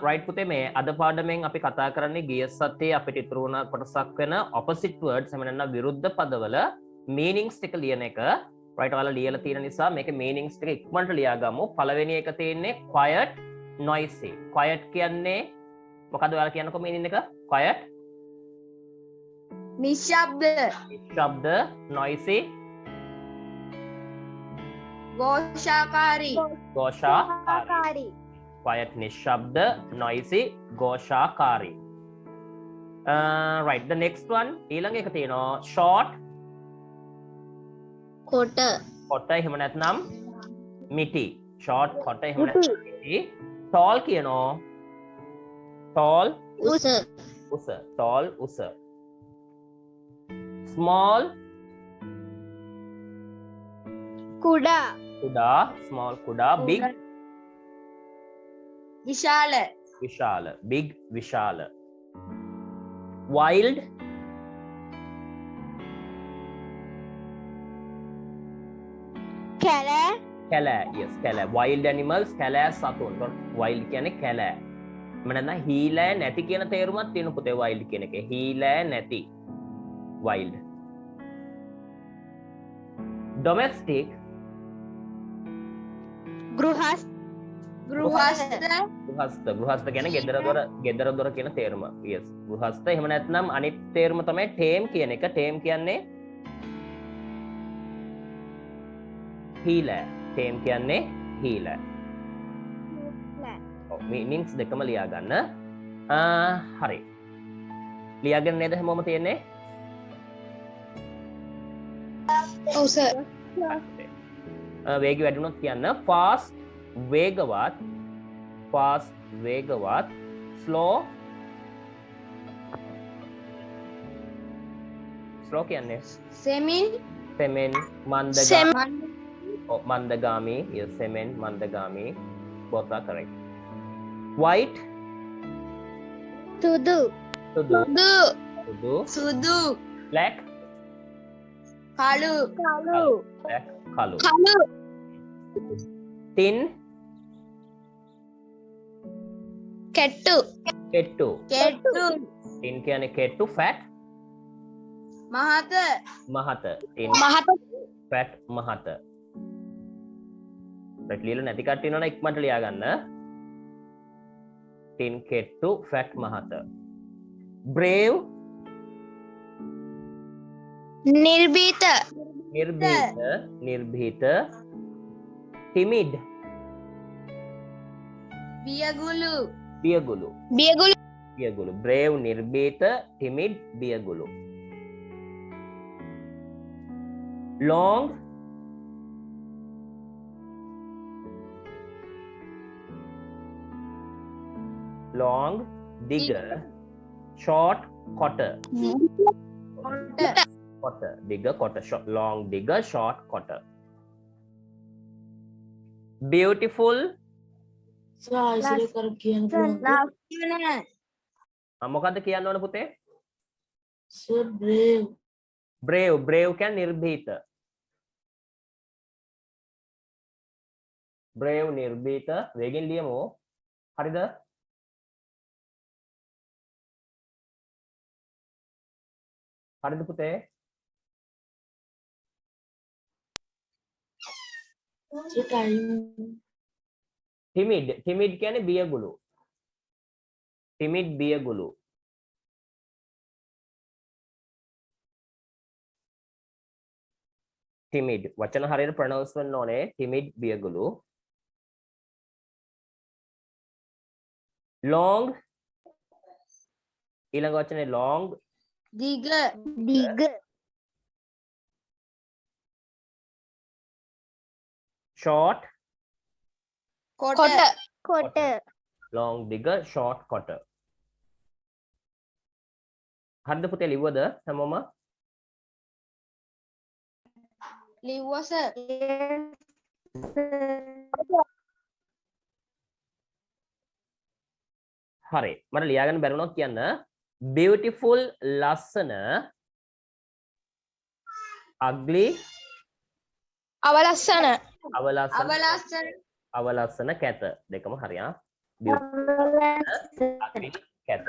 right පුතේ මේ අද පාඩමෙන් අපි කතා කරන්නේ ගිය සතියේ අපිට ඉතුරු වුණ කොටසක් වෙන opposite words එහෙම නැත්නම් විරුද්ධ පදවල meanings ටික ලියන එක. right ඔයාලා ලියලා තියෙන නිසා මේකේ meanings ටික ඉක්මනට ලියා ගමු. පළවෙනි එක තියෙන්නේ quiet noisy. quiet කියන්නේ මොකද්ද ඔයාලා කියන්නකෝ meaning එක? quiet නිශ්ශබ්ද නිශ්ශබ්ද noisy ഘോഷාකාරී ഘോഷාකාරී quiet නිශ්ශබ්ද noisy ഘോഷාකාරී right the next one ඊළඟ එක තියෙනවා short කොට කොට එහෙම නැත්නම් මිටි short කොට එහෙම නැත්නම් මිටි tall කියනවා tall උස උස tall උස small කුඩා කුඩා small කුඩා big විශාල විශාල big විශාල wild කැලෑ කැලෑ yes කැලෑ wild animals කැලෑ සතුන් wild කියන්නේ කැලෑ මම නැත්නම් හීලෑ නැති කියන තේරුමක් තියෙන පුතේ wild කියන එකේ හීලෑ නැති wild domestic ගෘහස්ත ගෘහස්ත කියන්නේ ගෙදර දොර කියන තේරුම yes ගෘහස්ත එහෙම නැත්නම් අනිත් තේරුම තමයි tame කියන එක tame කියන්නේ හීලෑ tame කියන්නේ හීලෑ meanings දෙකම ලියා ගන්න හරි ලියාගෙන නේද හැමෝම තියෙන්නේ ඔව් සර් වේගය වැඩි වුණොත් කියන්න fast වේගවත් slow කියන්නේ සෙමෙන් මන්දගාමී yes සෙමෙන් මන්දගාමී both are correct white සුදු black කළු tin කෙට්ටු tin කියන්නේ කෙට්ටු fat මහත tin fat මහත right ලියලා නැති කට්ටිය ඉන්නවනේ ඉක්මනට ලියා ගන්න tin කෙට්ටු fat මහත brave නිර්භීත timid බියගුළු brave නිර්භීත timid බියගුළු long digger short cutter long digger short cutter beautiful මොකද්ද කියන්න ඕන පුතේ brave කියන්නේ නිර්භීත brave නිර්භීත වේගෙන් ලියමු හරිද පුතේ timid කියන්නේ බියගුළු timid වචන හරියට ප්‍රොනවුන්ස් වෙන්න ඕනේ timid බියගුළු long ඊළඟ වචනේ long දිග short කොට long digger short cutter හරිද පුතේ ලිව්වද හැමෝම ලිව්වස හරි මට ලියාගන්න බැරුණොත් කියන්න beautiful ලස්සන ugly අවලස්සන අවලස්සන කැත දෙකම හරියා ugly cat.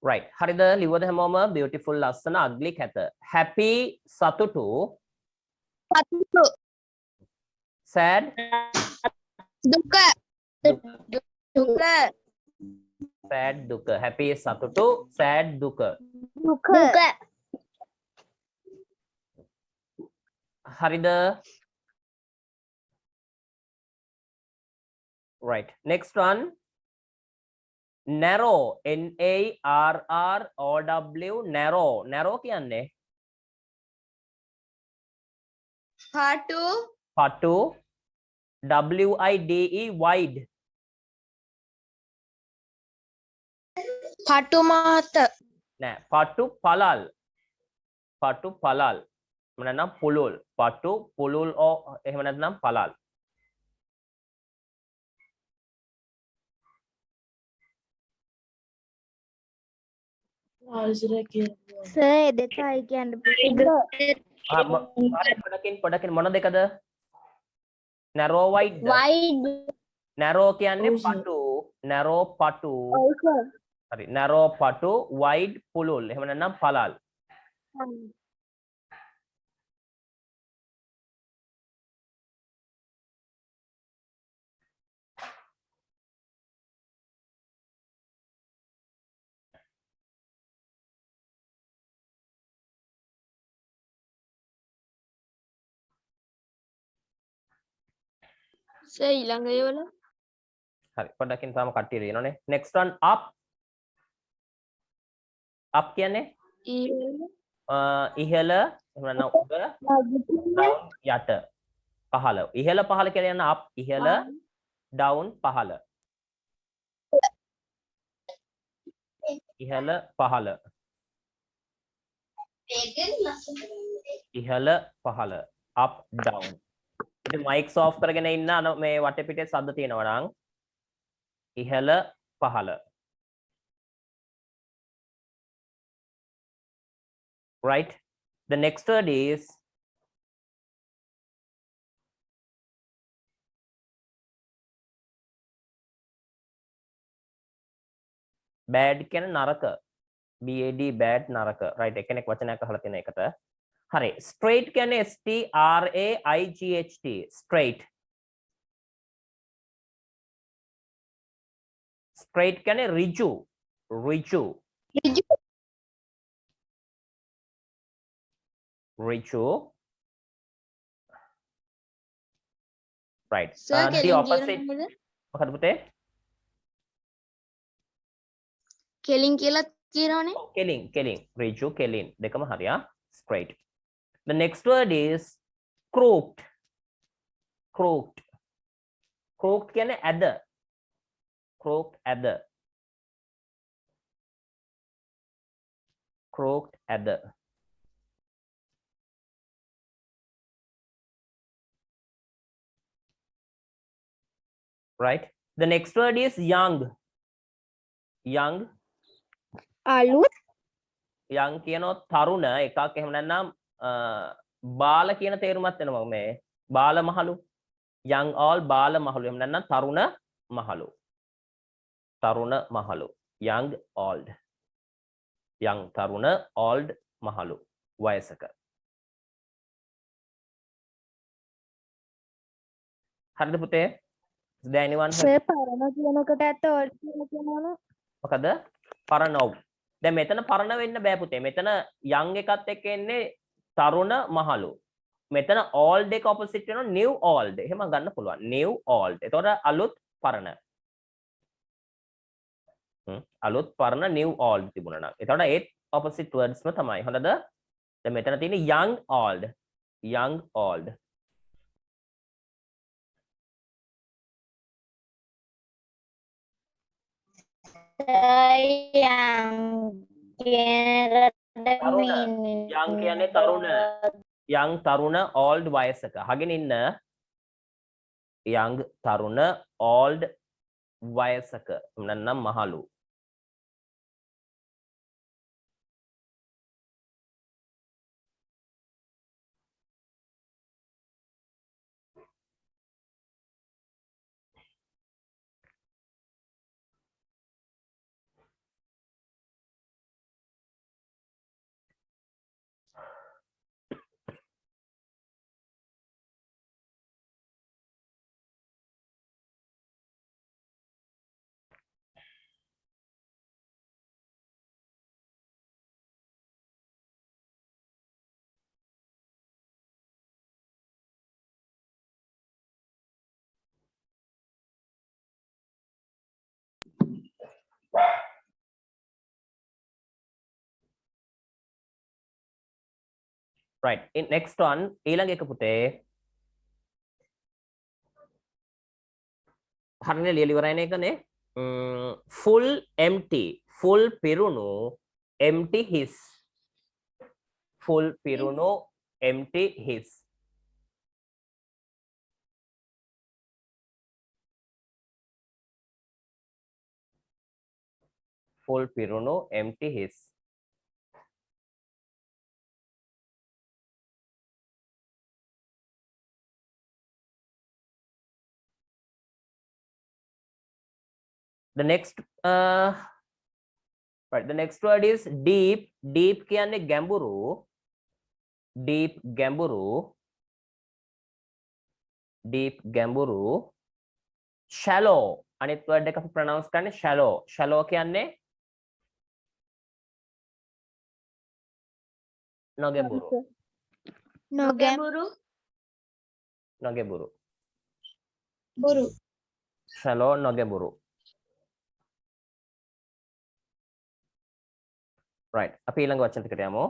Right. හරිද? ලිව්වද හැමෝම? Beautiful ලස්සන ugly cat. Happy සතුටු. Satu. Sad Duka. Duka. sad දුක. Happy සතුටු. Sad දුක. Duka. හරිද? Right. Next one. Narrow. Narrow. Narrow. Narrow කියන්නේ Patu. පටු. WIDE wide. Patu mata. නෑ. පටු පළල්. පටු පළල්. එහෙම නැත්නම් පුළුල්. පටු පුළුල් ඕ එහෙම නැත්නම් පළල්. Saya dekai kian පොඩකින් මොන දෙකද? narrow wide. wide. narrow කියන්නේ පටු. narrow පටු. හරි. narrow පටු wide පුළුල්. එහෙම නැත්නම් පළල්. Saya hilang gaya wala. හරි. පොඩකින් තාම කට්ටිය දෙනවනේ. next one up. up කියන්නේ ඉහළ එහෙම නැත්නම් උඩ down යට පහළ. ඉහළ පහළ කියලා යන up ඉහළ down පහළ. ඉහළ පහළ. ඉහළ පහළ. up down. ඉතින් mics off කරගෙන ඉන්න මේ වටපිටේ ශබ්ද තියෙනවා නම් ඉහළ පහළ. Right? The next word is bad කියන නරක. BAD bad නරක. right එකෙනෙක් වචනයක් අහලා තියෙන එකට. හරි. straight කියන්නේ STRAIGHT straight. straight කියන්නේ ඍජු. ඍජු. ඍජු. right. The opposite මොකද පුතේ? කෙලින් කියලා කියනවනේ. කෙලින් ඍජු කෙලින් දෙකම හරියා. straight. The next word is crooked. crooked. crooked කියන්නේ ඇද. crooked ඇද. crooked ඇද. right. The next word is young. young. අලුත්. young කියනොත් තරුණ එකක් එහෙම නැත්නම් බාල කියන තේරුමක් වෙනවා මේ බාල මහලු. young all බාල මහලු එහෙම නැත්නම් තරුණ මහලු. තරුණ මහලු. young old. young තරුණ old මහලු වයසක. හරිද පුතේ? is there anyone saya පරණ කියනකට ඇත්ත old කියලා කියනවනේ. මොකද පරණ ඔව්. දැන් මෙතන පරණ වෙන්න බෑ පුතේ. මෙතන young එකත් එක්ක එන්නේ තරුණ මහලු. මෙතන old එක opposite වෙනවා new old. එහෙම ගන්න පුළුවන්. new old. එතකොට අලුත් පරණ. අලුත් පරණ new old තිබුණා නම්. එතකොට ඒත් opposite words ම තමයි. හොඳද? දැන් මෙතන තියෙන්නේ young old. young old. තරුණ young කියන්නේ තරුණ young තරුණ old වයසක අහගෙන ඉන්න young තරුණ old වයසක නැත්නම් මහලු right in next one ඊළඟ එක පුතේ හරිනේ ලියලා ඉවරයි නේද full empty full පිරුණු empty his full පිරුණු empty his full පිරුණු empty his the next right the next word is deep deep කියන්නේ ගැඹුරු deep ගැඹුරු deep ගැඹුරු shallow අනිත් word එක අපි pronounce කරන්නේ shallow shallow කියන්නේ නොගැඹුරු නොගැඹුරු නොගැඹුරු බොරු shallow නොගැඹුරු right අපි ඊළඟ වචන ටිකට යමු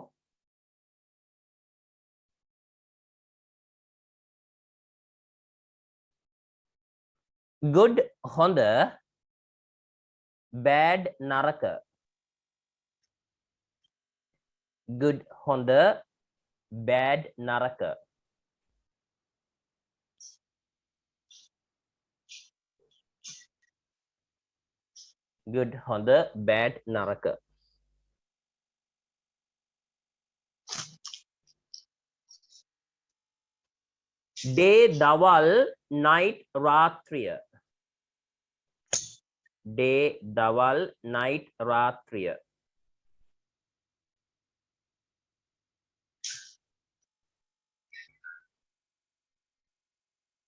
good හොඳ bad නරක good හොඳ bad නරක good හොඳ bad නරක day දවල් night රාත්‍රිය day දවල් night රාත්‍රිය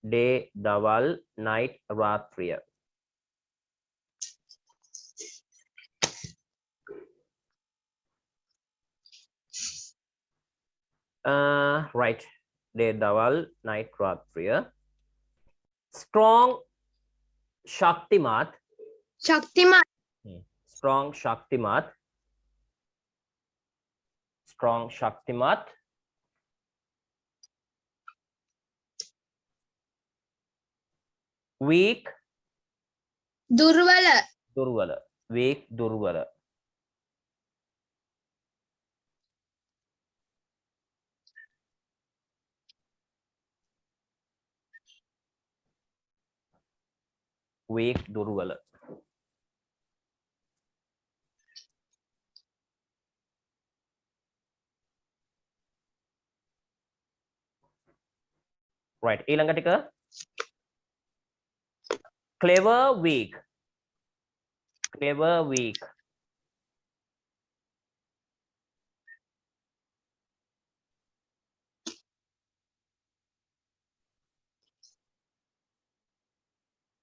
day දවල් night රාත්‍රිය right day දවල් night රාත්‍රිය strong ශක්තිමත් ශක්තිමත් strong ශක්තිමත් strong ශක්තිමත් weak දුර්වල දුර්වල weak දුර්වල weak දුර්වල right ඊළඟ ටික clever weak clever weak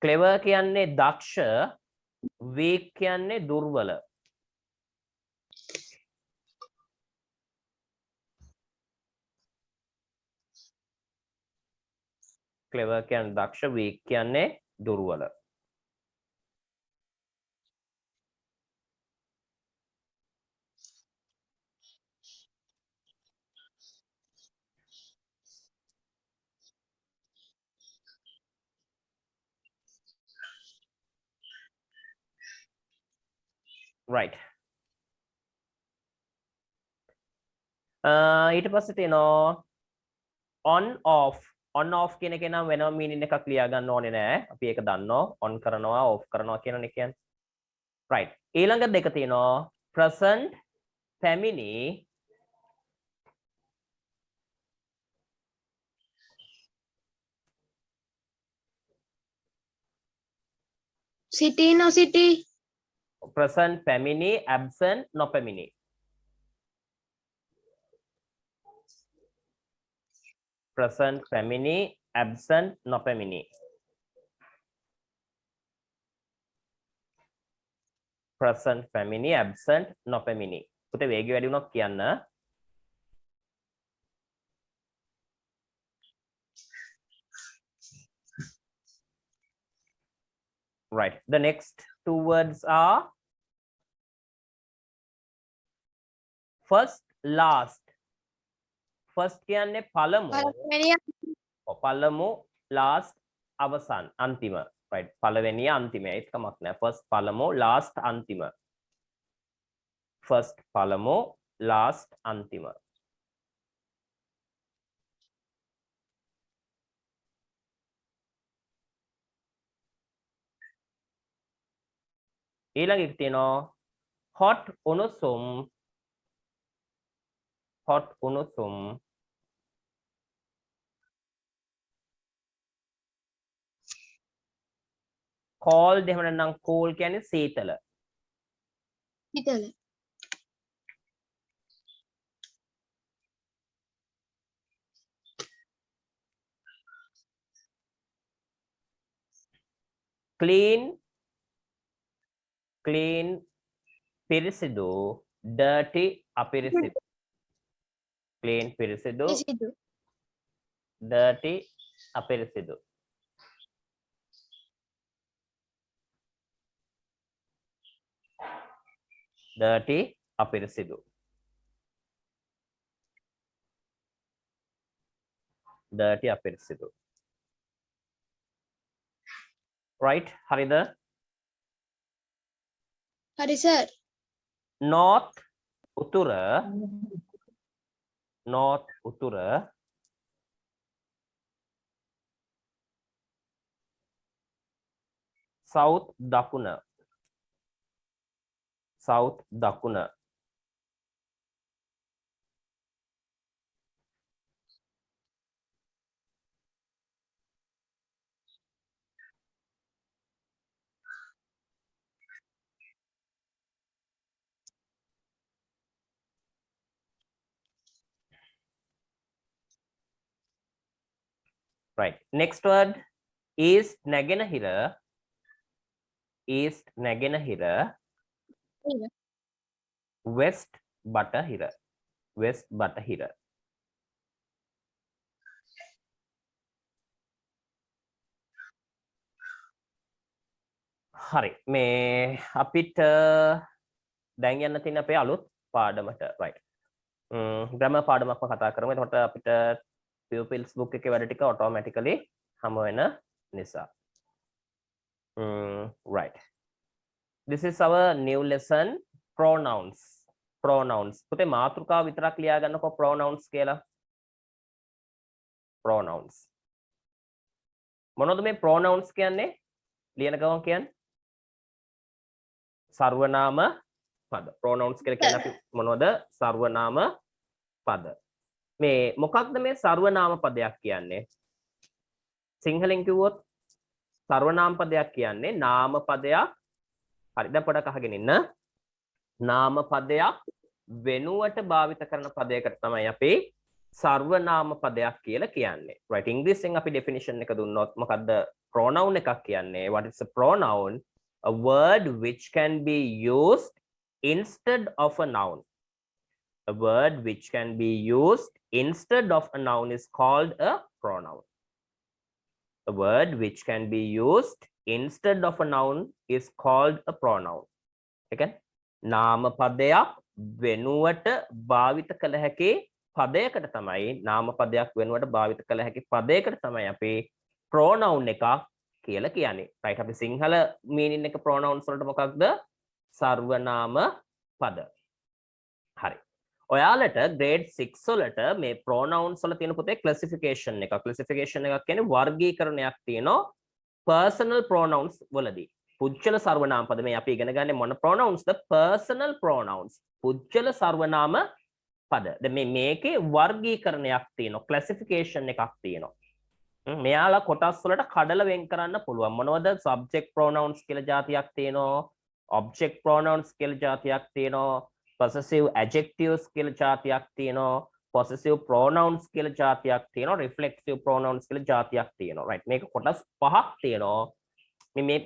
clever කියන්නේ දක්ෂ weak කියන්නේ දුර්වල clever කියන්නේ දක්ෂ weak කියන්නේ දුර්වල right ඊට පස්සේ තියෙනවා on off කියන එක නම් වෙනම meaning එකක් ලියා ගන්න ඕනේ නෑ අපි ඒක දන්නවා on කරනවා off කරනවා කියනනේ කියන්නේ right ඊළඟ දෙක තියෙනවා present පැමිණි city no city present පැමිණි absent නොපැමිණි present පැමිණි absent නොපැමිණි present පැමිණි absent නොපැමිණි පුතේ වේගය වැඩි වුණොත් කියන්න right the next two words are first last first කියන්නේ පළමු last අවසන් අන්තිම right පළවෙනිය අන්තිමයි ඒක කමක් නෑ first පළමු last අන්තිම first පළමු last අන්තිම ඊළඟ එක තියෙනවා hot උණුසුම් cold එහෙම නැත්නම් cool කියන්නේ සීතල clean පිරිසිදු dirty අපිරිසිදු clean පිරිසිදු dirty අපිරිසිදු dirty අපිරිසිදු dirty අපිරිසිදු right හරිද hari sir north උතුර south දකුණ right next word east නැගෙනහිර west බටහිර හරි මේ අපිට දැන් යන්න තියෙන අපේ අලුත් පාඩමට right grammar පාඩමක්ම කතා කරමු එතකොට අපිට pupils book එකේ වැඩ ටික automatically හම වෙන නිසා right this is our new lesson pronouns පුතේ මාතෘකාව විතරක් ලියා ගන්නකො pronouns කියලා pronouns මොනවද මේ pronouns කියන්නේ ලියන ගමන් කියන්නේ සර්වනාම පද pronouns කියලා කියන්නේ අපි මොනවද සර්වනාම පද මේ මොකක්ද මේ සර්වනාම පදයක් කියන්නේ සිංහලෙන් කිව්වොත් සර්වනාම පදයක් කියන්නේ නාම පදයක් හරි දැන් පොඩක් අහගෙන ඉන්න නාම පදයක් වෙනුවට භාවිත කරන පදයකට තමයි අපි සර්වනාම පදයක් කියලා කියන්නේ right ඉංග්‍රීසියෙන් අපි definition එක දුන්නොත් මොකද්ද pronoun එකක් කියන්නේ what is a pronoun a word which can be used instead of a noun a word which can be used instead of a noun is called a pronoun a word which can be used instead of a noun is called a pronoun okay නාම පදයක් වෙනුවට භාවිත කළ හැකි පදයකට තමයි නාම පදයක් වෙනුවට භාවිත කළ හැකි පදයකට තමයි අපි pronoun එකක් කියලා කියන්නේ right අපි සිංහල meaning එක pronouns වලට මොකක්ද සර්වනාම පද. හරි. ඔයාලට grade 6 වලට මේ pronouns වල තියෙන පුතේ classification එක. classification එකක් කියන්නේ වර්ගීකරණයක් තියෙනවා personal pronouns වලදී. පුජ්‍යල සර්වනාම පද මේ අපි ඉගෙන ගන්නේ මොන pronouns ද? personal pronouns. පුජ්‍යල සර්වනාම පද. දැන් මේකේ වර්ගීකරණයක් තියෙනවා classification එකක් තියෙනවා. මෙයාලා කොටස් වලට කඩලා වෙන් කරන්න පුළුවන්. මොනවද? subject pronouns කියලා જાතියක් තියෙනවා. object pronouns කියලා જાතියක් තියෙනවා. possessive adjectives කියලා જાතියක් තියෙනවා. possessive pronouns කියලා જાතියක් තියෙනවා. reflexive pronouns කියලා જાතියක් තියෙනවා. right මේක කොටස් පහක් තියෙනවා.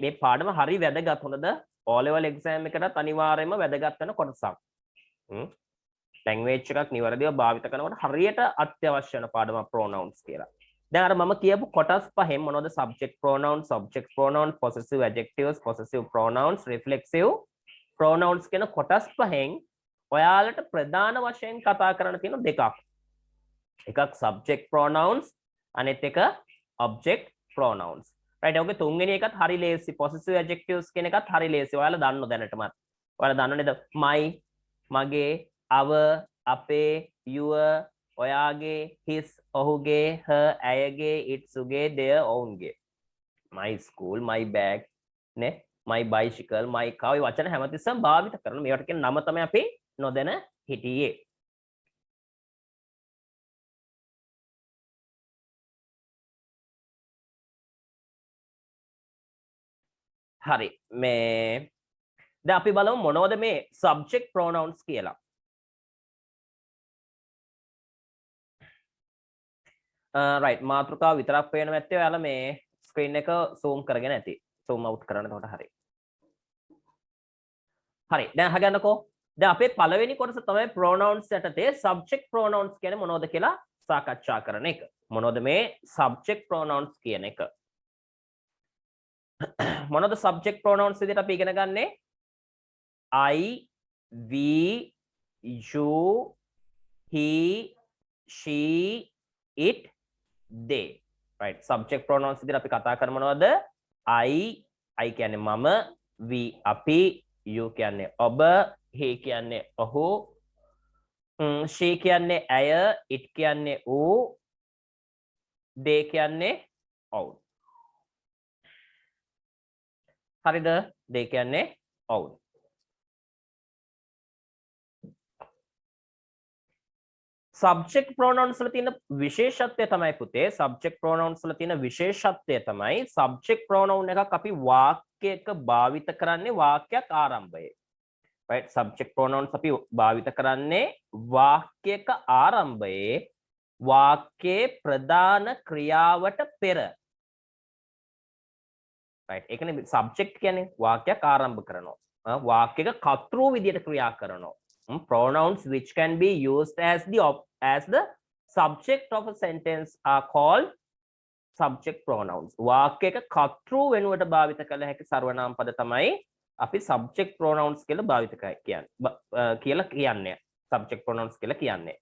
මේ පාඩම හරි වැදගත්. හොඳද? O level exam එකටත් අනිවාර්යයෙන්ම වැදගත් වෙන කොටසක්. language එකක් නිවැරදිව භාවිත කරනකොට හරියට අත්‍යවශ්‍ය වෙන පාඩම pronouns කියලා. දැන් අර මම කියපු කොටස් පහෙන් මොනවද? subject pronouns, object pronouns, possessive adjectives, possessive pronouns, reflexive pronouns කියන කොටස් පහෙන් ඔයාලට ප්‍රධාන වශයෙන් කතා කරන්න තියෙන දෙකක්. එකක් subject pronouns, අනෙත් එක object pronouns. right ඔගේ තුන්වෙනි එකත් හරි ලේසි. possessive adjectives කියන එකත් හරි ලේසි. ඔයාලා දන්නව දැනටමත්. ඔයාලා දන්නව නේද? my, මගේ, our, අපේ, your, ඔයාගේ, his, ඔහුගේ, her, ඇයගේ, its, උගේ, their, ඔවුන්ගේ. my school, my bag, නේ? my bicycle, my car. මේ වචන හැමතිස්සෙම භාවිත කරන මේවට කියන නම තමයි අපි නොදැන හිටියේ. හරි. මේ දැන් අපි බලමු මොනවද මේ subject pronouns කියලා. right මාතෘකාව විතරක් පේන නැත්තේ ඔයාලා මේ screen එක zoom කරගෙන ඇති. zoom out කරන්න එතකොට හරි. හරි. දැන් අහගන්නකෝ. දැන් අපේ පළවෙනි කොටස තමයි pronouns යටතේ subject pronouns කියන්නේ මොනවද කියලා සාකච්ඡා කරන එක. මොනවද මේ subject pronouns කියන එක? මොනවද subject pronouns විදිහට අපි ඉගෙන ගන්නේ? I, we, you, he, she, it, they. right subject pronouns විදිහට අපි කතා කරමු මොනවද? I කියන්නේ මම, we අපි, you කියන්නේ ඔබ, he කියන්නේ ඔහු, she කියන්නේ ඇය, it කියන්නේ ඌ, they කියන්නේ ඔවුන්. හරිද? they කියන්නේ ඔවුන්. subject pronouns වල තියෙන විශේෂත්වය තමයි පුතේ subject pronouns වල තියෙන විශේෂත්වය තමයි subject pronoun එකක් අපි වාක්‍යයක භාවිත කරන්නේ වාක්‍යයක් ආරම්භයේ. right subject pronouns අපි භාවිත කරන්නේ වාක්‍යයක ආරම්භයේ වාක්‍යයේ ප්‍රධාන ක්‍රියාවට පෙර. right ඒ කියන්නේ subject කියන්නේ වාක්‍යයක් ආරම්භ කරනවා. වාක්‍යයක කර්තෘ විදියට ක්‍රියා කරනවා. pronouns which can be used as the subject of a sentence are called subject pronouns. වාක්‍යයක කර්තෘ වෙනුවට භාවිත කළ හැකි සර්වනාම පද තමයි අපි subject pronouns කියලා භාවිත කියන්නේ. subject pronouns කියලා කියන්නේ.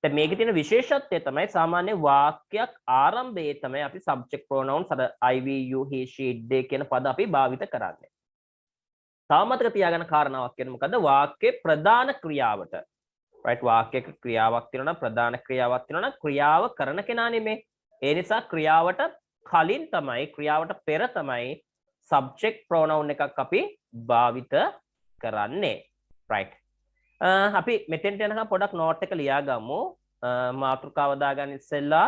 දැන් මේකේ තියෙන විශේෂත්වය තමයි සාමාන්‍ය වාක්‍යයක් ආරම්භයේ තමයි අපි subject pronouns අර I, we, you, he, she, it, they කියන පද අපි භාවිත කරන්නේ. තාමතක තියාගන්න කාරණාවක් කියන්නේ මොකද්ද? වාක්‍යයේ ප්‍රධාන ක්‍රියාවට. right වාක්‍යයක ක්‍රියාවක් තියෙනවා නම් ප්‍රධාන ක්‍රියාවක් තියෙනවා නම් ක්‍රියාව කරන කෙනා නෙමෙයි. ඒ නිසා ක්‍රියාවට කලින් තමයි ක්‍රියාවට පෙර තමයි subject pronoun එකක් අපි භාවිත කරන්නේ. right අපි මෙතෙන්ට යනකම් පොඩක් note එක ලියා ගමු. මාතෘකාව දාගන්න ඉස්සෙල්ලා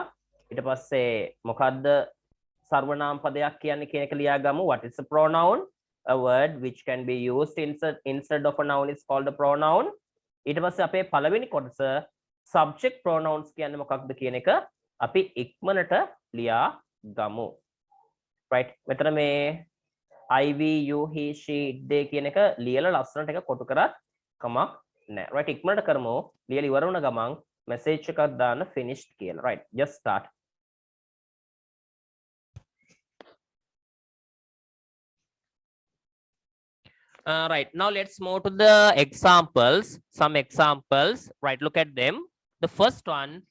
ඊට පස්සේ මොකද්ද සර්වනාම පදයක් කියන්නේ කියන එක ලියා ගමු. what is a pronoun? A word which can be used instead of a noun is called a pronoun. ඊට පස්සේ අපේ පළවෙනි කොටස subject pronouns කියන්නේ මොකක්ද කියන එක අපි ඉක්මනට ලියා ගමු. right මෙතන මේ I, we, you, he, she, it, they කියන එක ලියලා ලස්සනට එක කොටු කරත් කමක් නැහැ. right ඉක්මනට කරමු. ලියලා ඉවර වුණ ගමන් message එකක් දාන්න finished කියලා. right just start. Right now let's move to the examples. Some examples. Right, look at them. The first one,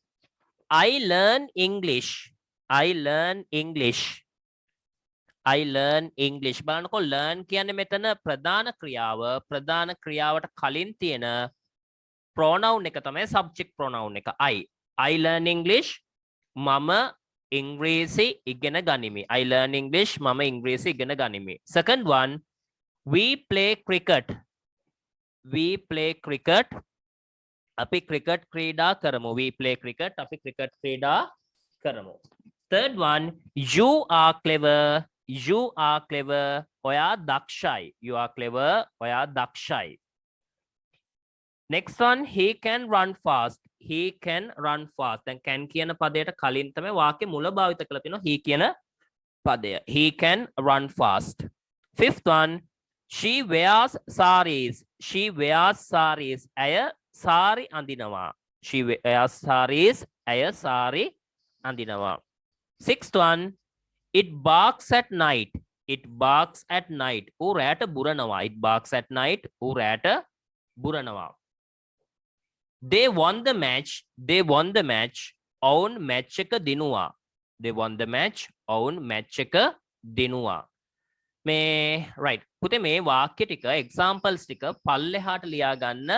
I learn English. I learn English. I learn English. බලන්නකො learn කියන්නේ මෙතන ප්‍රධාන ක්‍රියාවට කලින් තියෙන pronoun එක තමයි subject pronoun එක. I learn English. මම ඉංග්‍රීසි ඉගෙන ගනිමි. I learn English. මම ඉංග්‍රීසි ඉගෙන ගනිමි. Second one, we play cricket. We play cricket. අපි cricket ක්‍රීඩා කරමු. We play cricket. අපි cricket ක්‍රීඩා කරමු. Third one, you are clever. You are clever. ඔයා දක්ෂයි. You are clever. ඔයා දක්ෂයි. Next one, he can run fast. He can run fast. දැන් can කියන පදයට කලින් තමයි වාක්‍ය මුල භාවිත කරලා තිනවා he කියන පදය. He can run fast. Fifth one, she wears sarees. She wears sarees. ඇය සාරි අඳිනවා. She wears sarees. ඇය සාරි අඳිනවා. Sixth one, it barks at night. It barks at night. ඌ රැට බුරනවා. It barks at night. ඌ රැට බුරනවා. They won the match. They won the match. ඔවුන් match එක දිනුවා. They won the match. ඔවුන් match එක දිනුවා. මේ right. පුතේ මේ වාක්‍ය ටික examples ටික පල්ලෙහාට ලියා ගන්න.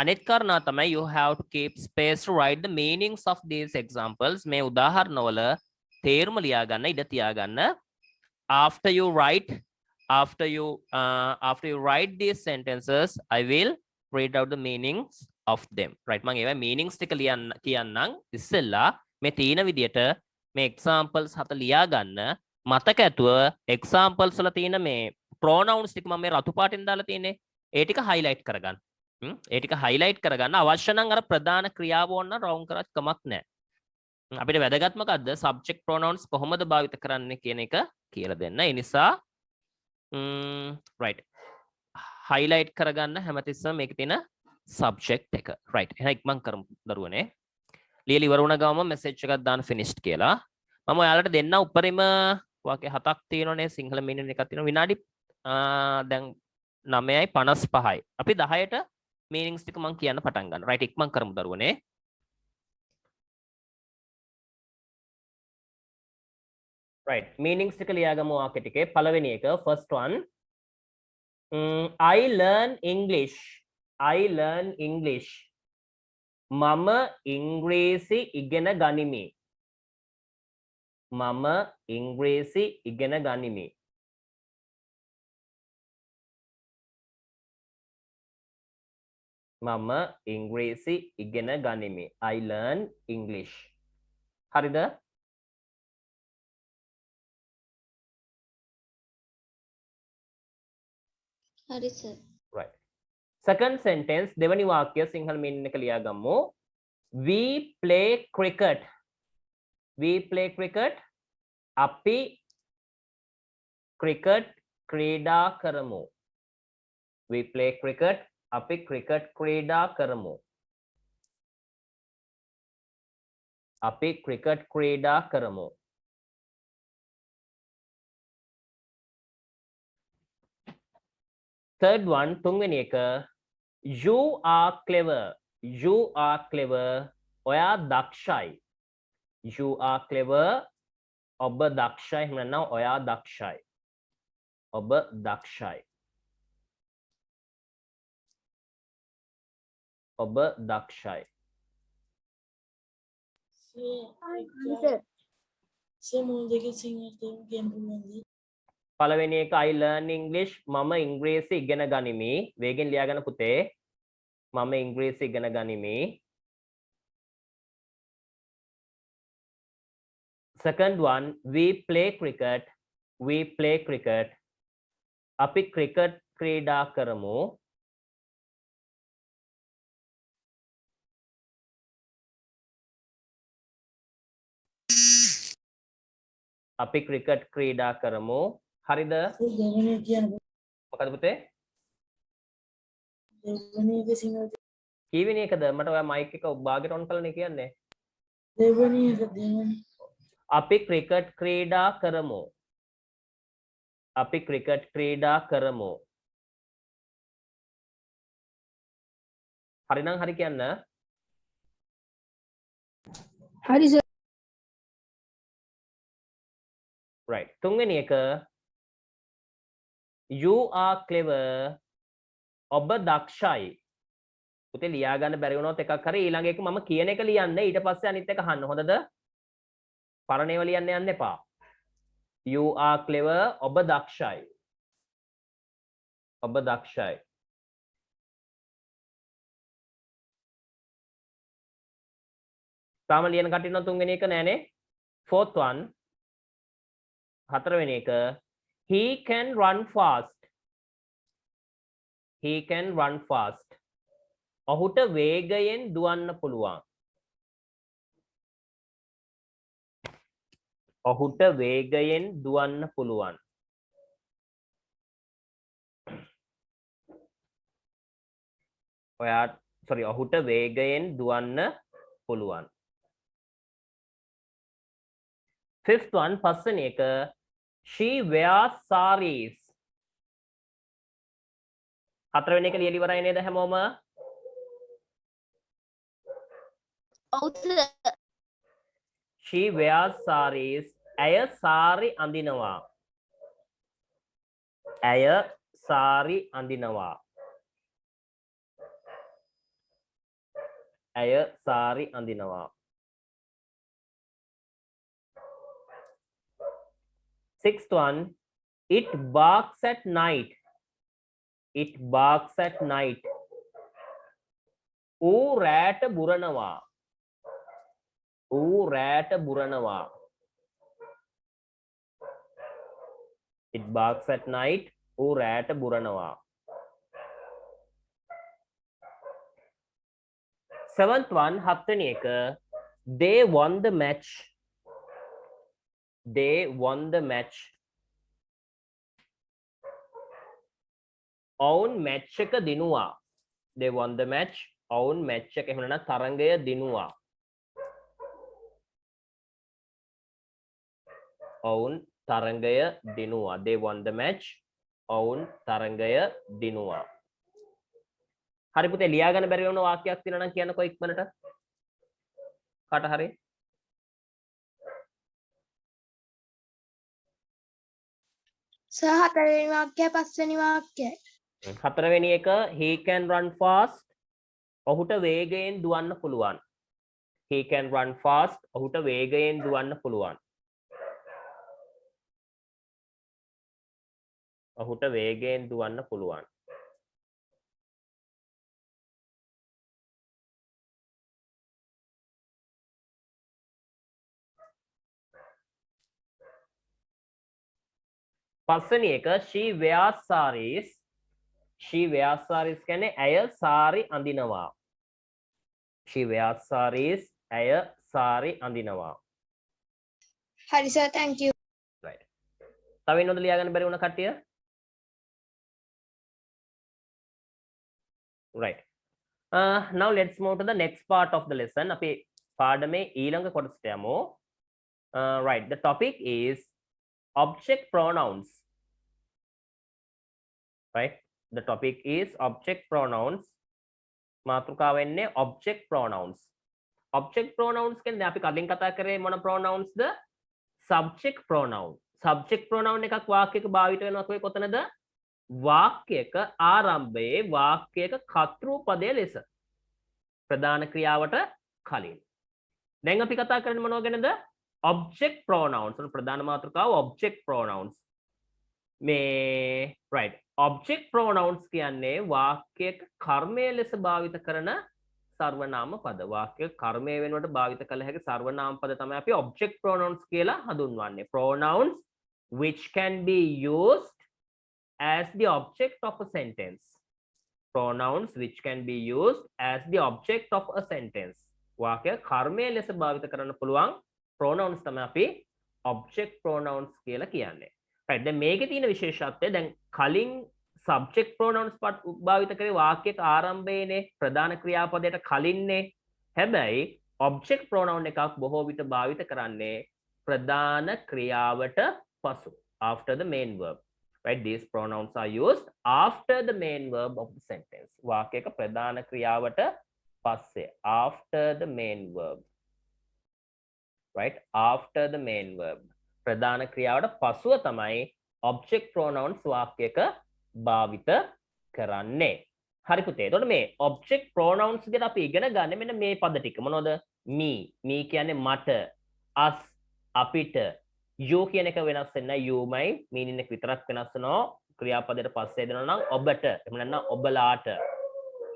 අනෙත් කාරණා තමයි you have to keep space to write the meanings of these examples. මේ උදාහරණවල තේරුම ලියා ගන්න ඉඩ තියා ගන්න. After you write these sentences, I will read out the meanings of them. Right, මම ඒවා meanings ටික කියන්නම් ඉස්සෙල්ලා මේ තීන විදියට මේ examples හත ලියා ගන්න. මතක ඇතුව examples වල තියෙන මේ pronouns ටික මම මේ රතු පාටින් දාලා තියෙන්නේ. ඒ ටික highlight කරගන්න. ඒ ටික highlight කරගන්න. අවශ්‍ය නම් අර ප්‍රධාන ක්‍රියාව ඕන round කරත් කමක් නැහැ. අපිට වැදගත් මොකද්ද? subject pronouns කොහොමද භාවිත කරන්නේ කියන එක කියලා දෙන්න. ඒ නිසා right highlight කරගන්න හැමතිස්සම මේකේ තියෙන subject එක. right එහෙනම් ඉක්මන් කරමු දරුවනේ. ලියලා ඉවර වුණ ගමන් message එකක් දාන්න finished කියලා. මම ඔයාලට දෙන්න උඩරිම වාක්‍ය 7ක් තියෙනවනේ සිංහල meaning එකක් තියෙනවා. විනාඩි දැන් 9:55යි. අපි 10ට meanings ටික මම කියන්න පටන් ගන්නවා. right ඉක්මන් කරමු දරුවනේ. right meanings ටික ලියාගමු වාක්‍ය ටිකේ. පළවෙනි එක first one. I learn English. I learn English. මම ඉංග්‍රීසි ඉගෙන ගනිමි. මම ඉංග්‍රීසි ඉගෙන ගනිමි. මම ඉංග්‍රීසි ඉගෙන ගනිමි. I learn English. හරිද? හරි සර්. right second sentence දෙවනි වාක්‍ය සිංහල meaning එක ලියා ගමු. we play cricket. we play cricket. අපි cricket ක්‍රීඩා කරමු. we play cricket. අපි cricket ක්‍රීඩා කරමු. අපි cricket ක්‍රීඩා කරමු. third one තුන්වෙනි එක you are clever. You are clever. ඔයා දක්ෂයි. You are clever. ඔබ දක්ෂයි. එහෙම නැත්නම් ඔයා දක්ෂයි. ඔබ දක්ෂයි. ඔබ දක්ෂයි. පළවෙනි එක I learn English. මම ඉංග්‍රීසි ඉගෙන ගනිමි. වේගෙන් ලියාගන්න පුතේ. මම ඉංග්‍රීසි ඉගෙන ගනිමි. second one, we play cricket. We play cricket. අපි cricket ක්‍රීඩා කරමු. අපි cricket ක්‍රීඩා කරමු. හරිද? මොකද පුතේ? කීවෙනි එකද? මට ඔයා මයික් එක බාගෙට ඔන් කරලානේ කියන්නේ. අපි cricket ක්‍රීඩා කරමු. අපි cricket ක්‍රීඩා කරමු. හරි නම් හරි කියන්න. හරි සර්. right තුන්වෙනි එක you are clever ඔබ දක්ෂයි පුතේ ලියා ගන්න බැරි වුණොත් එකක් හරි ඊළඟ එක මම කියන එක ලියන්න ඊට පස්සේ අනිත් එක අහන්න හොඳද පරණේව ලියන්න යන්න එපා you are clever ඔබ දක්ෂයි ඔබ දක්ෂයි තාම ලියන කටින් නම් තුන්වෙනි එක නෑනේ fourth one හතරවෙනි එක he can run fast he can run fast ඔහුට වේගයෙන් දුවන්න පුළුවන් ඔහුට වේගයෙන් දුවන්න පුළුවන් ඔයා sorry ඔහුට වේගයෙන් දුවන්න පුළුවන් fifth one පස්වෙනි එක she wears sarees හතරවෙනි එක ලියලා ඉවරයි නේද හැමෝම ඔව් සර්. she wears sarees ඇය සාරි අඳිනවා ඇය සාරි අඳිනවා ඇය සාරි අඳිනවා sixth one it barks at night it barks at night ඌ රැට බුරනවා ඌ රැට බුරනවා it barks at night ඌ රැට බුරනවා seventh one හත්වෙනි එක they won the match they won the match ඔවුන් match එක දිනුවා they won the match ඔවුන් match එක එහෙම නැත්නම් තරඟය දිනුවා ඔවුන් තරඟය දිනුවා they won the match ඔවුන් තරඟය දිනුවා හරි පුතේ ලියා ගන්න බැරි වුණ වාක්‍යයක් තියෙනවා නම් කියන්නකෝ ඉක්මනට කාට හරි සර් හතරවෙනි වාක්‍යය පස්වෙනි වාක්‍යය. හතරවෙනි එක he can run fast ඔහුට වේගයෙන් දුවන්න පුළුවන් he can run fast ඔහුට වේගයෙන් දුවන්න පුළුවන් ඔහුට වේගයෙන් දුවන්න පුළුවන් පස්වෙනි එක she wears sarees කියන්නේ ඇය සාරි අඳිනවා she wears sarees ඇය සාරි අඳිනවා හරි සර් thank you. right තව ඉන්නවද ලියා ගන්න බැරි වුණ කට්ටිය right now let's move to the next part of the lesson අපි පාඩමේ ඊළඟ කොටසට යමු right the topic is object pronouns right the topic is object pronouns මාතෘකාව වෙන්නේ object pronouns object pronouns කියන්නේ අපි කලින් කතා කරේ මොන pronouns ද subject pronoun subject pronoun එකක් වාක්‍යයක භාවිත වෙනවා කොයි කොතනද වාක්‍යයක ආරම්භයේ වාක්‍යයක කර්තෘ පදයේ ලෙස ප්‍රධාන ක්‍රියාවට කලින් දැන් අපි කතා කරන්නේ මොනව ගැනද object pronouns ප්‍රධාන මාතෘකාව object pronouns මේ right object pronouns කියන්නේ වාක්‍යයක කර්මය ලෙස භාවිත කරන සර්වනාම පද වාක්‍ය කර්මය වෙනුවට භාවිත කළ හැකි සර්වනාම පද තමයි අපි object pronouns කියලා හඳුන්වන්නේ pronouns which can be used as the object of a sentence pronouns which can be used as the object of a sentence වාක්‍ය කර්මය ලෙස භාවිත කරන්න පුළුවන් pronouns තමයි අපි object pronouns කියලා කියන්නේ. right දැන් මේකේ තියෙන විශේෂත්වය දැන් කලින් subject pronouns භාවිත කරේ වාක්‍යයක ආරම්භයේනේ ප්‍රධාන ක්‍රියාපදයට කලින්නේ. හැබැයි object pronoun එකක් බොහෝ විට භාවිත කරන්නේ ප්‍රධාන ක්‍රියාවට පසු after the main verb. right these pronouns are used after the main verb of the sentence. වාක්‍යයක ප්‍රධාන ක්‍රියාවට පස්සේ after the main verb. right after the main verb ප්‍රධාන ක්‍රියාවට පසුව තමයි object pronouns වාක්‍යයක භාවිත කරන්නේ. හරි පුතේ. එතකොට මේ object pronouns ගැන අපි ඉගෙන ගන්න මෙන්න මේ පද ටික මොනවද? me කියන්නේ මට, us අපිට, you කියන එක වෙනස් වෙන්නේ නැහැ. youමයි meaning එක විතරක් වෙනස් වෙනවා. ක්‍රියාපදයට පස්සේ දෙනවා නම් ඔබට, එහෙම නැත්නම් ඔබලාට.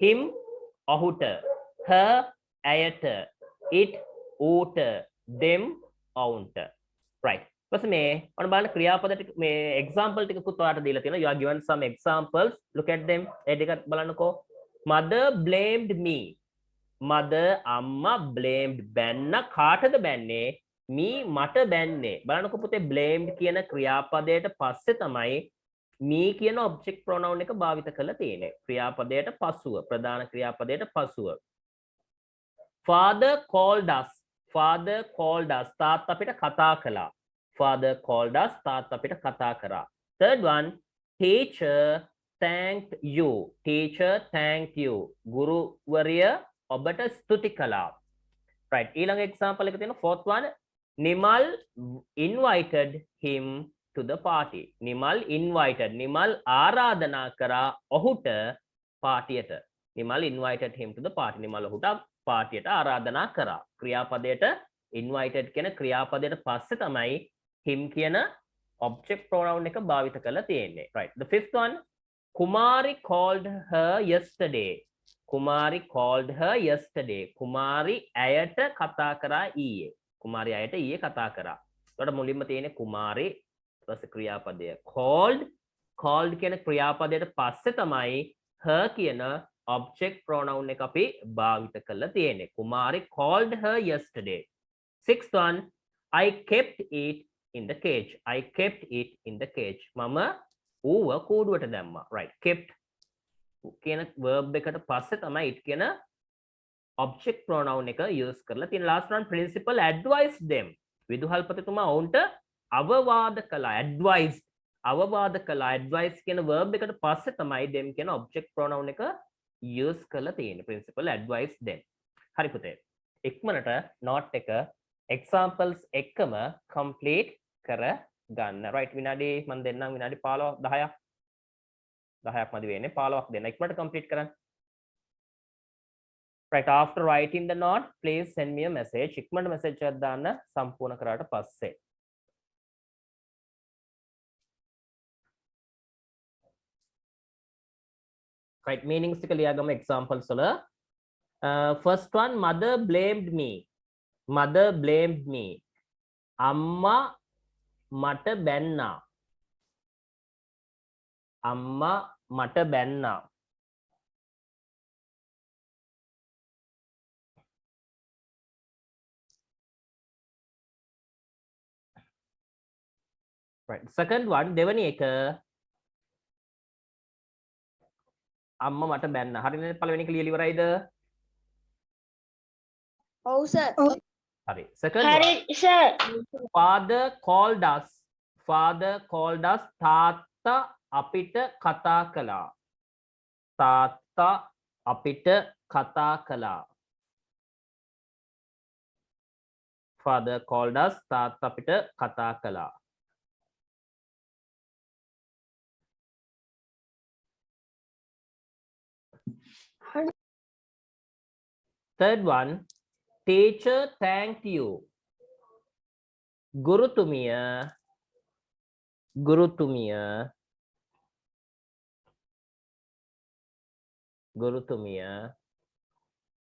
him ඔහුට, her ඇයට, it ඌට, them ඔවුන්ට. right. ඊපස්සේ මේ ඔන්න බලන්න ක්‍රියාපද ටික මේ example ටිකකුත් ඔයාලට දීලා තියෙනවා. you are given some examples. look at them. ඒ ටික බලන්නකෝ. mother blamed me. mother අම්මා blamed බැන්න කාටද බැන්නේ? me මට බැන්නේ. බලන්නකෝ පුතේ blamed කියන ක්‍රියාපදයට පස්සේ තමයි me කියන object pronoun එක භාවිත කරලා තියෙන්නේ. ක්‍රියාපදයට පසුව, ප්‍රධාන ක්‍රියාපදයට පසුව. father called us. father called us. තාත්තා අපිට කතා කළා. father called us. තාත්තා අපිට කතා කරා. third one, teacher thanked you. teacher thanked you. ගුරුවරිය ඔබට ස්තුති කළා. right. ඊළඟ example එක තියෙනවා fourth one, Nimal invited him to the party. Nimal invited. Nimal ආරාධනා කරා ඔහුට පාටියට. Nimal invited him to the party. Nimal ඔහුට පාටියට ආරාධනා කරා. ක්‍රියාපදයට invited කියන ක්‍රියාපදයට පස්සේ තමයි him කියන object pronoun එක භාවිත කරලා තියෙන්නේ. right. The fifth one, Kumari called her yesterday. Kumari called her yesterday. Kumari ඇයට කතා කරා ඊයේ. කුමාරි අයට ඊයේ කතා කරා. එතකොට මුලින්ම තියෙන්නේ කුමාරි ඊපස්සේ ක්‍රියාපදය called. called කියන ක්‍රියාපදයට පස්සේ තමයි her කියන object pronoun එක අපි භාවිත කරලා තියෙන්නේ. කුමාරි called her yesterday. Sixth one, I kept it in the cage. I kept it in the cage. මම ඌව කූඩුවට දැම්මා. right. kept කියන verb එකට පස්සේ තමයි it කියන object pronoun එක use කරලා තියෙන. last one, principal advised them. විදුහල්පතිතුමා ඔවුන්ට අවවාද කළා. advised අවවාද කළා. advice කියන verb එකට පස්සේ තමයි them කියන object pronoun එක use කරලා තියෙන්නේ. principal advised them. හරි පුතේ. ඉක්මනට note එක examples එකම complete කර ගන්න. right. විනාඩි මම දෙන්නම් විනාඩි 15 10ක් 10ක් මදි වෙන්නේ. 15ක් දෙන්න. ඉක්මනට complete කරන්න. right. after writing the note, please send me a message. ඉක්මනට message එකක් දාන්න සම්පූර්ණ කරාට පස්සේ. right. meanings ටික ලියාගමු examples වල. first one, mother blamed me. mother blamed me. අම්මා මට බැන්නා. අම්මා මට බැන්නා. right. second one, දෙවනි එක අම්මා මට බැන්නා. හරිනේ පළවෙනි එක ලියලා ඉවරයිද? ඔව් සර්. හරි. second හරි one, sir. father called us. father called us. තාත්තා අපිට කතා කළා. තාත්තා අපිට කතා කළා. father called us. තාත්තා අපිට කතා කළා. third one, teacher thanked you. ගුරුතුමිය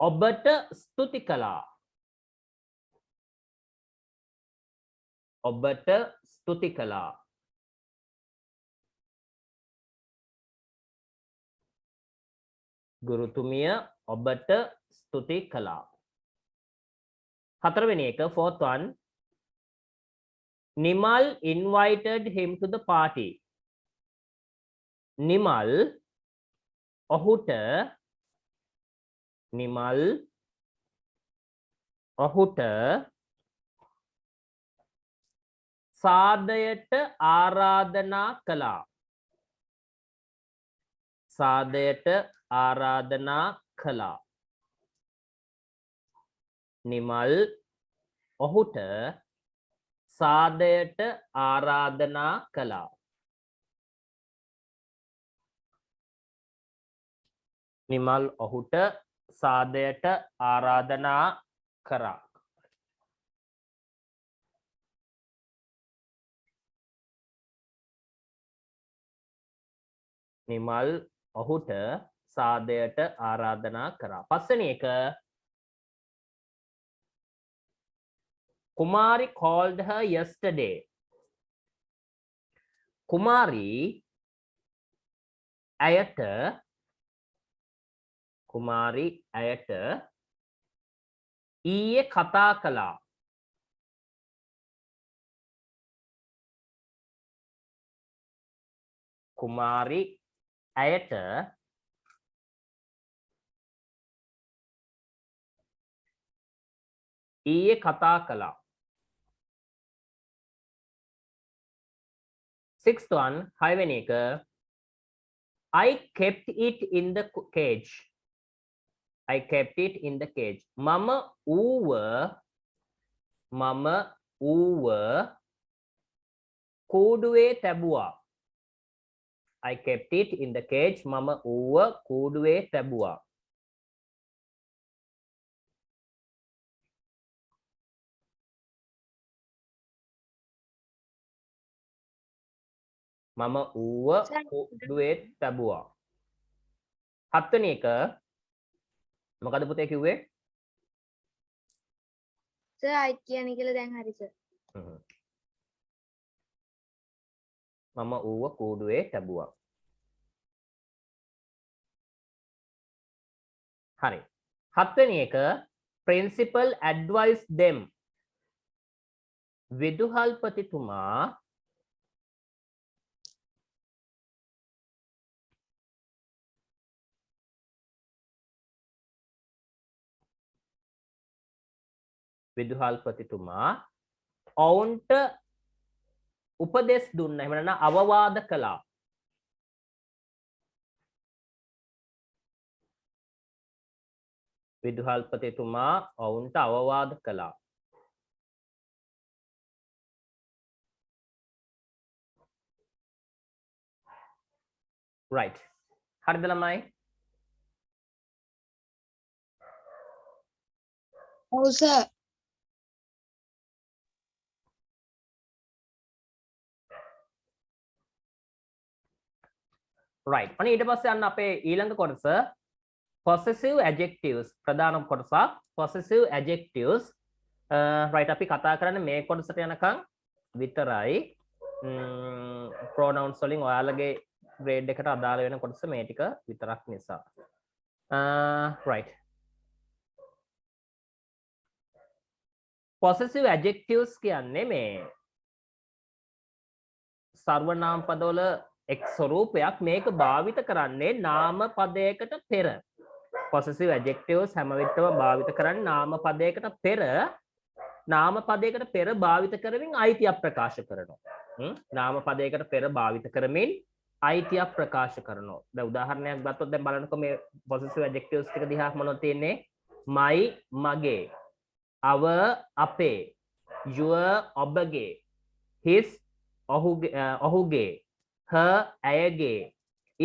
ඔබට ස්තුති කළා. ඔබට ස්තුති කළා. ගුරුතුමිය ඔබට ස්තුති කළා. හතරවෙනි එක fourth one, Nimal invited him to the party. Nimal ඔහුට සාදයට ආරාධනා කළා. සාදයට ආරාධනා කළා. නිමල් ඔහුට සාදයට ආරාධනා කළා. නිමල් ඔහුට සාදයට ආරාධනා කරා. නිමල් ඔහුට සාදයට ආරාධනා කරා. පස්වෙනි එක Kumari called her yesterday. Kumari ඇයට ඊයේ කතා කළා. කුමාරි ඇයට ඊයේ කතා කළා. Sixth one, හයවෙනි එක I kept it in the cage. I kept it in the cage. මම ඌව කූඩුවේ තැබුවා. I kept it in the cage. මම ඌව කූඩුවේ තැබුවා. මම ඌව කූඩුවේ තැබුවා. හත්වෙනි එක මොකද පුතේ කිව්වේ? සර් අයිත් කියන්නේ කියලා දැන් හරි සර්. මම ඌව කූඩුවේ තැබුවා. හරි. හත්වෙනි එක principal advised them. විදුහල්පතිතුමා ඔවුන්ට උපදෙස් දුන්න. එහෙම නැත්නම් අවවාද කළා. විදුහල්පතිතුමා ඔවුන්ට අවවාද කළා. right. හරිද ළමයි? ඔව් සර්. right. අනේ ඊට පස්සේ යන්න අපේ ඊළඟ කොටස possessive adjectives. ප්‍රධාන කොටසක් possessive adjectives. right අපි කතා කරන්නේ මේ කොටසට යනකම් විතරයි. pronouns වලින් ඔයාලගේ grade එකට අදාළ වෙන කොටස මේ ටික විතරක් නිසා. right. possessive adjectives කියන්නේ මේ සර්වනාම පදවල එක් ස්වරූපයක්. මේක භාවිත කරන්නේ නාම පදයකට පෙර. possessive adjectives හැම විටම භාවිත කරන්නේ නාම පදයකට පෙර භාවිත කරමින් අයිතියක් ප්‍රකාශ කරනවා. නාම පදයකට පෙර භාවිත කරමින් අයිතියක් ප්‍රකාශ කරනවා. දැන් උදාහරණයක් ගත්තොත් දැන් බලන්නකො මේ possessive adjectives ටික දිහා මොනවද තියෙන්නේ? my මගේ, our අපේ, your ඔබගේ, his ඔහුගේ, her ඇයගේ,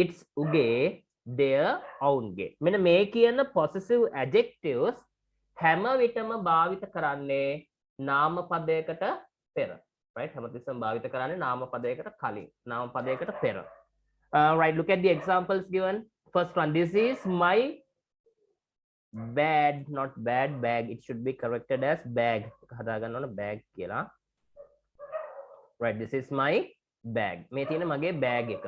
its උගේ, their ඔවුන්ගේ. මෙන්න මේ කියන possessive adjectives හැම විටම භාවිත කරන්නේ නාම පදයකට පෙර. right? හැමතිස්සෙම භාවිත කරන්නේ නාම පදයකට කලින්, නාම පදයකට පෙර. right, look at the examples given. First one, this is my bag, not bad bag. It should be corrected as bag. හදා ගන්න ඕන bag කියලා. right, this is my bag. මේ තියෙන මගේ bag එක.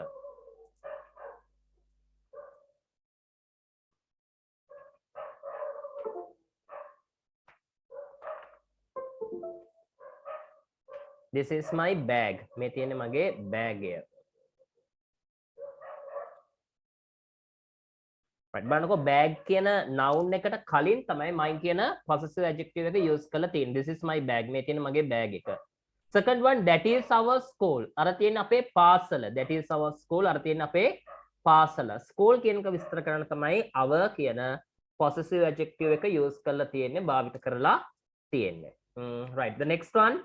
this is my bag. මේ තියෙන මගේ bag එක. right, බලන්නකො bag කියන noun එකට කලින් තමයි my කියන possessive adjective එක use කරලා තියෙන්නේ. this is my bag. මේ තියෙන මගේ bag එක. second one, that is our school. අර තියෙන අපේ පාසල. that is our school. අර තියෙන අපේ පාසල. school කියන එක විස්තර කරන්න තමයි our කියන possessive adjective එක use කරලා තියෙන්නේ, භාවිත කරලා තියෙන්නේ. right, the next one,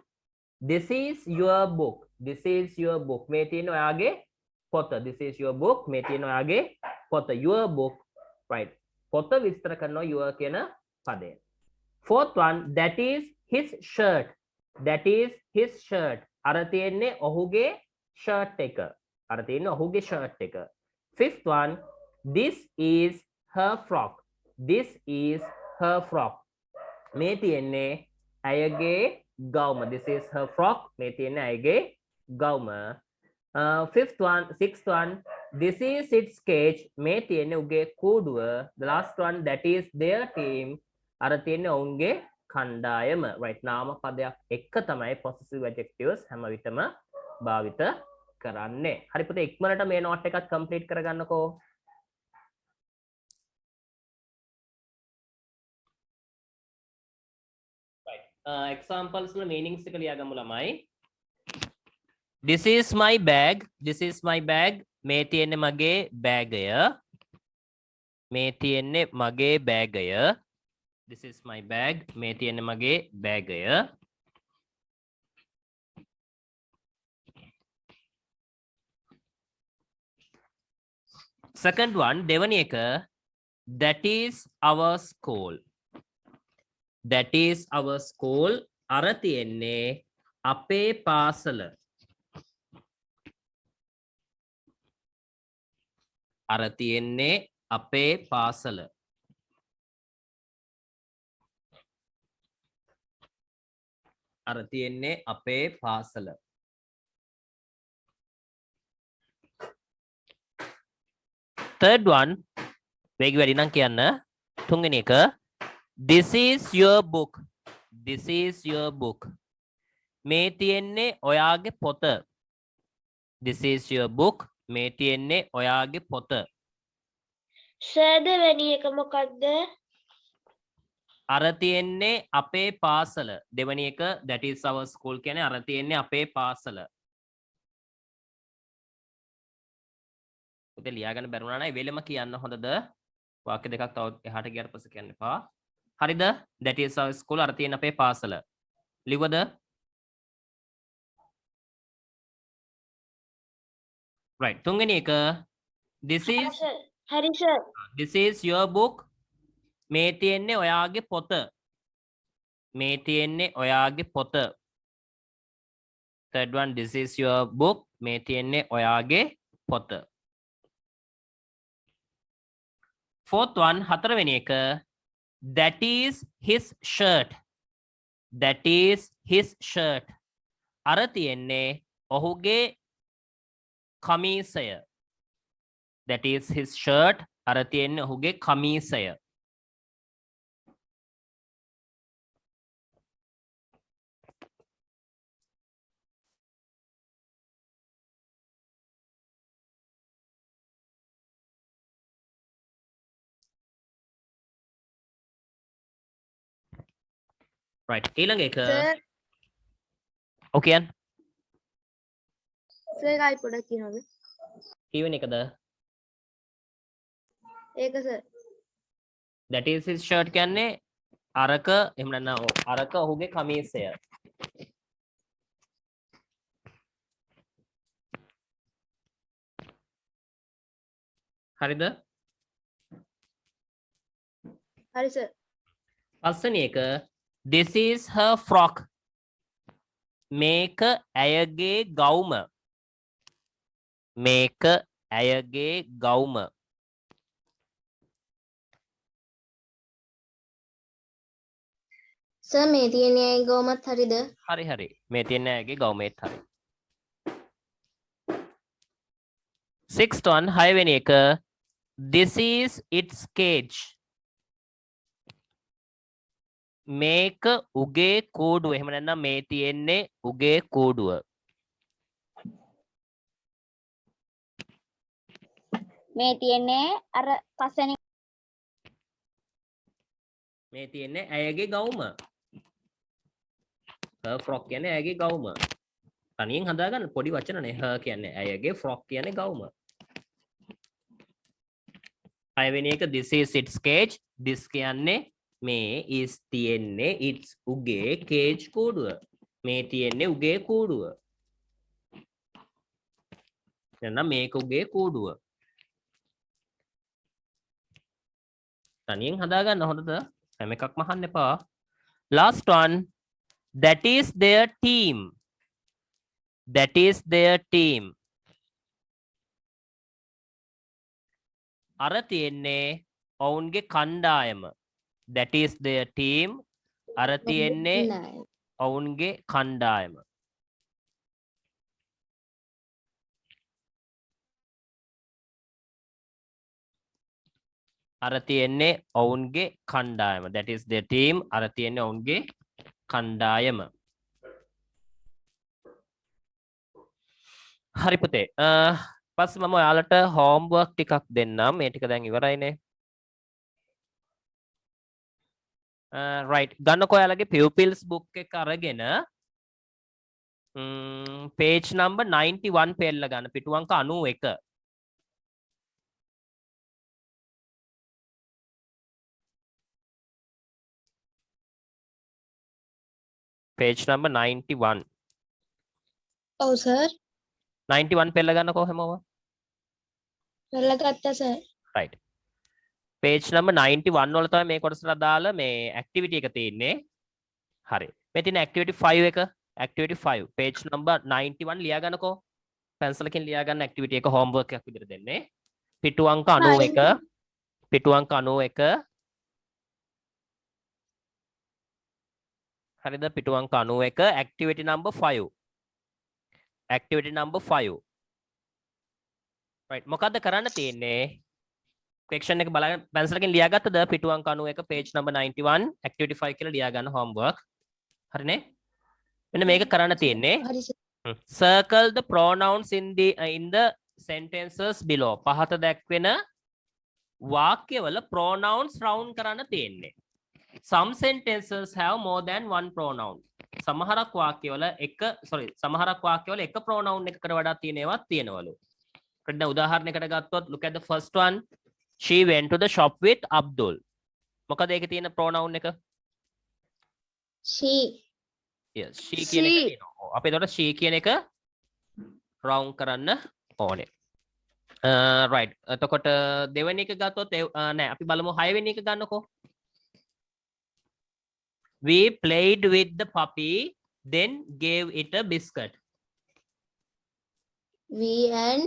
this is your book. This is your book. මේ තියෙන ඔයාගේ පොත. This is your book. මේ තියෙන ඔයාගේ පොත. Your book. Right. පොත විස්තර කරනවා your කියන පදය. Fourth one, that is his shirt. That is his shirt. අර තියෙන්නේ ඔහුගේ shirt එක. අර තියෙන්නේ ඔහුගේ shirt එක. Fifth one, this is her frock. This is her frock. මේ තියෙන්නේ ඇයගේ ගවුම. This is her frock. මේ තියෙන්නේ ඇයගේ ගවුම. Sixth one, this is its cage. මේ තියෙන්නේ උගේ කූඩුව. The last one, that is their team. අර තියෙන්නේ ඔවුන්ගේ කණ්ඩායම. Right, නාම පදයක් එක්ක තමයි possessive adjectives හැම විටම භාවිත කරන්නේ. හරි පුතේ, ඉක්මනට මේ note එකත් complete කරගන්නකෝ. Examples වල meanings ටික ලියාගමු ළමයි. This is my bag. This is my bag. මේ තියෙන්නේ මගේ බෑගය. මේ තියෙන්නේ මගේ බෑගය. This is my bag. මේ තියෙන්නේ මගේ බෑගය. Second one, දෙවනි එක, that is our school. That is our school. අර තියෙන්නේ අපේ පාසල. අර තියෙන්නේ අපේ පාසල. අර තියෙන්නේ අපේ පාසල. Third one, වේගය වැඩි නම් කියන්න. තුන්වෙනි එක, this is your book. This is your book. මේ තියෙන්නේ ඔයාගේ පොත. This is your book. මේ තියෙන්නේ ඔයාගේ පොත. සර් දෙවෙනි එක මොකක්ද? අර තියෙන්නේ අපේ පාසල. දෙවෙනි එක that is our school කියන්නේ අර තියෙන්නේ අපේ පාසල. පුතේ ලියාගන්න බැරුණා නම් වෙලෙම කියන්න හොඳද? වාක්‍ය දෙකක් තව එහාට ගියාට පස්සේ කියන්න එපා. හරිද? that is our school අර තියෙන අපේ පාසල. ලිව්වද? right. තුන්වෙනි එක, this is හරි sir. this is your book. මේ තියෙන්නේ ඔයාගේ පොත. මේ තියෙන්නේ ඔයාගේ පොත. third one, this is your book. මේ තියෙන්නේ ඔයාගේ පොත. fourth one, හතරවෙනි එක, that is his shirt. That is his shirt. අර තියෙන්නේ ඔහුගේ කමීසය. That is his shirt. අර තියෙන්නේ ඔහුගේ කමීසය. right. ඊළඟ එක, සර් okay යන්. සර් ආයි පොඩක් කියනවද? කීවෙනි එකද? ඒක sir. that is his shirt කියන්නේ අරක එහෙම නැත්නම් අරක ඔහුගේ කමීසය. හරිද? හරි සර්. පස්වෙනි එක, this is her frock. මේක ඇයගේ ගවුම. මේක ඇයගේ ගවුම. සර් මේ තියෙන ඇයි ගොමත් හරිද? හරි හරි. මේ තියෙන ඇයගේ ගවුමේත් හරි. sixth one, හයවෙනි එක, this is its cage. මේක උගේ කූඩුව. එහෙම නැත්නම් මේ තියෙන්නේ උගේ කූඩුව. මේ තියෙන්නේ අර පස්සෙනි. මේ තියෙන්නේ ඇයගේ ගවුම. her frock කියන්නේ ඇයගේ ගවුම. තනියෙන් හදාගන්න පොඩි වචනනේ. her කියන්නේ ඇයගේ, frock කියන්නේ ගවුම. හයවෙනි එක, this is its cage. this කියන්නේ මේ is තියෙන්නේ its උගේ cage කූඩුව. මේ තියෙන්නේ උගේ කූඩුව. එහෙනම් මේක උගේ කූඩුව. තනියෙන් හදාගන්න හොඳද? හැම එකක්ම අහන්න එපා. Last one. That is their team. That is their team. අර තියෙන්නේ ඔවුන්ගේ කණ්ඩායම. That is their team. අර තියෙන්නේ ඔවුන්ගේ කණ්ඩායම. අර තියෙන්නේ ඔවුන්ගේ කණ්ඩායම. That is their team. අර තියෙන්නේ ඔවුන්ගේ කණ්ඩායම. හරි පුතේ. පස්සේ මම ඔයාලට homework ටිකක් දෙන්නම්. මේ ටික දැන් ඉවරයිනේ. right. ගන්නකෝ ඔයාලගේ pupils book එක අරගෙන page number 91 පෙරලා ගන්න. පිටු අංක 91. page number 91. ඔව් සර් 91 පෙරලා ගන්නකෝ හැමෝම. පෙරලා ගත්තා සර්. right. page number 91 වල තමයි මේ කොටසට අදාළ මේ activity එක තියෙන්නේ. හරි. මේ තියෙන activity 5 එක activity 5 page number 91 ලියා ගන්නකෝ. pencil එකෙන් ලියා ගන්න activity එක homework එකක් විදිහට දෙන්නේ. පිටු අංක 91 පිටු අංක 91 හරිද? පිටු අංක 91 activity number 5 activity number 5 right. මොකද්ද කරන්න තියෙන්නේ? question එක බලන්න pencil එකෙන් ලියාගත්තද? පිටු අංක 91 page number 91 activity 5 කියලා ලියා ගන්න homework. හරිනේ? මෙන්න මේක කරන්න තියෙන්නේ. හරි sir. circle the pronouns in the sentences below. පහත දැක්වෙන වාක්‍යවල pronouns round කරන්න තියෙන්නේ. some sentences have more than one pronoun. සමහරක් වාක්‍යවල සමහරක් වාක්‍යවල එක pronoun එකකට වඩා තියෙනවත් තියෙනවලු. දැන් උදාහරණයකට ගත්තොත් look at the first one. She went to the shop with Abdul. මොකද ඒකේ තියෙන pronoun එක? she. yes she කියන එක තියෙනවා. අපි එතකොට she කියන එක round කරන්න ඕනේ. right. එතකොට දෙවෙනි එක ගත්තොත් නෑ අපි බලමු 6 වෙනි එක ගන්නකෝ. We played with the puppy then gave it a biscuit. we and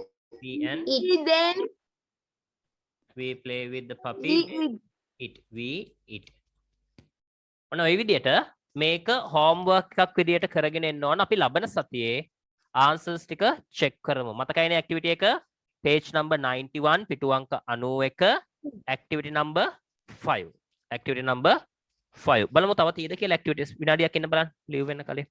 it then we play with the puppy we eat. ඔන්න ඔය විදිහට මේක homework එකක් විදිහට කරගෙන එන්න ඕන. අපි ලබන සතියේ answers ටික check කරමු. මතකයිනේ activity එක page number 91 පිටු අංක 91 activity number 5 activity number 5 බලමු තව තියෙද කියලා activities විනාඩියක් ඉන්න බලන්න leave වෙන්න කලින්.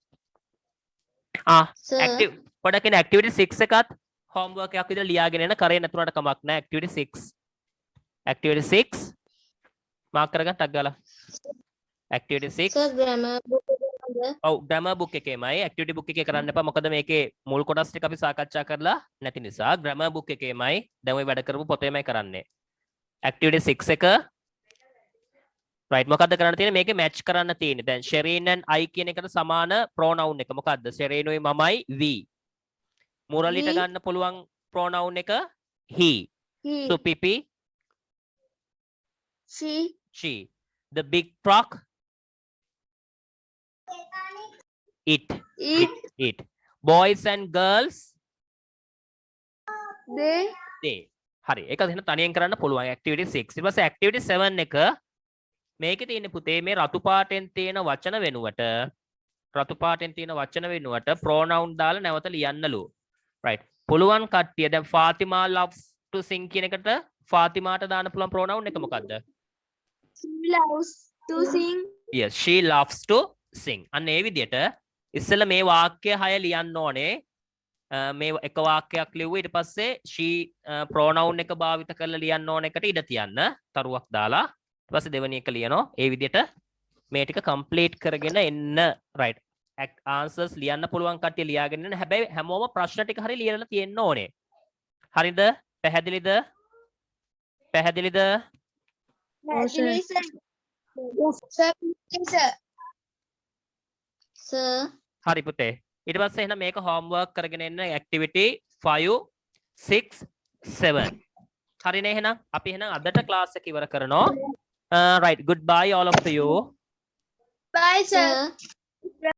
active පොඩක් ඉන්න activity 6 එකත් homework එකක් විදිහට ලියාගෙන එන්න කරේ නැතුණට කමක් නැහැ. activity 6 activity 6 mark කරගන්න ටක් ගාලා activity 6 සර් grammar book එකද? ඔව් grammar book එකේමයි activity book එකේ කරන්න එපා. මොකද මේකේ මුල් කොටස් ටික අපි සාකච්ඡා කරලා නැති නිසා grammar book එකේමයි දැන් ඔය වැඩ කරපු පොතේමයි කරන්නේ. activity 6 එක right මොකද්ද කරන්න තියෙන්නේ? මේකේ match කරන්න තියෙන්නේ. දැන් Sherin and I කියන එකට සමාන pronoun එක මොකද්ද? Sherin උයි මමයි we. මුරලිට ගන්න පුළුවන් pronoun එක he. Supipi she. The big truck it. Boys and girls they. හරි ඒක එහෙනම් තනියෙන් කරන්න පුළුවන් activity 6. ඊට පස්සේ activity 7 එක මේකේ තියෙන පුතේ මේ රතු පාටෙන් තියෙන වචන වෙනුවට pronoun දාලා නැවත ලියන්නලු. right. පුළුවන් කට්ටිය දැන් Fatima loves to sing කියන එකට Fatimaට දාන්න පුළුවන් pronoun එක මොකද්ද? she loves to sing. yes she loves to sing. අන්න ඒ විදිහට ඉස්සෙල්ලා මේ වාක්‍ය 6 ලියන්න ඕනේ. මේ එක වාක්‍යයක් ලිව්වා ඊට පස්සේ she pronoun එක භාවිත කරලා ලියන්න ඕන එකට ඉඩ තියන්න තරුවක් දාලා ඊට පස්සේ දෙවෙනි එක ලියනවා. ඒ විදිහට මේ ටික complete කරගෙන එන්න. right. answers ලියන්න පුළුවන් කට්ටිය ලියාගෙන ඉන්න. හැබැයි හැමෝම ප්‍රශ්න ටික හරිය ලියලා තියෙන්න ඕනේ. හරිද? පැහැදිලිද? sir හරි පුතේ. ඊට පස්සේ එහෙනම් මේක homework කරගෙන එන්න activity 5 6 7. හරිනේ එහෙනම් අපි එහෙනම් අදට class එක ඉවර කරනවා. Right, goodbye all of you. Bye, sir.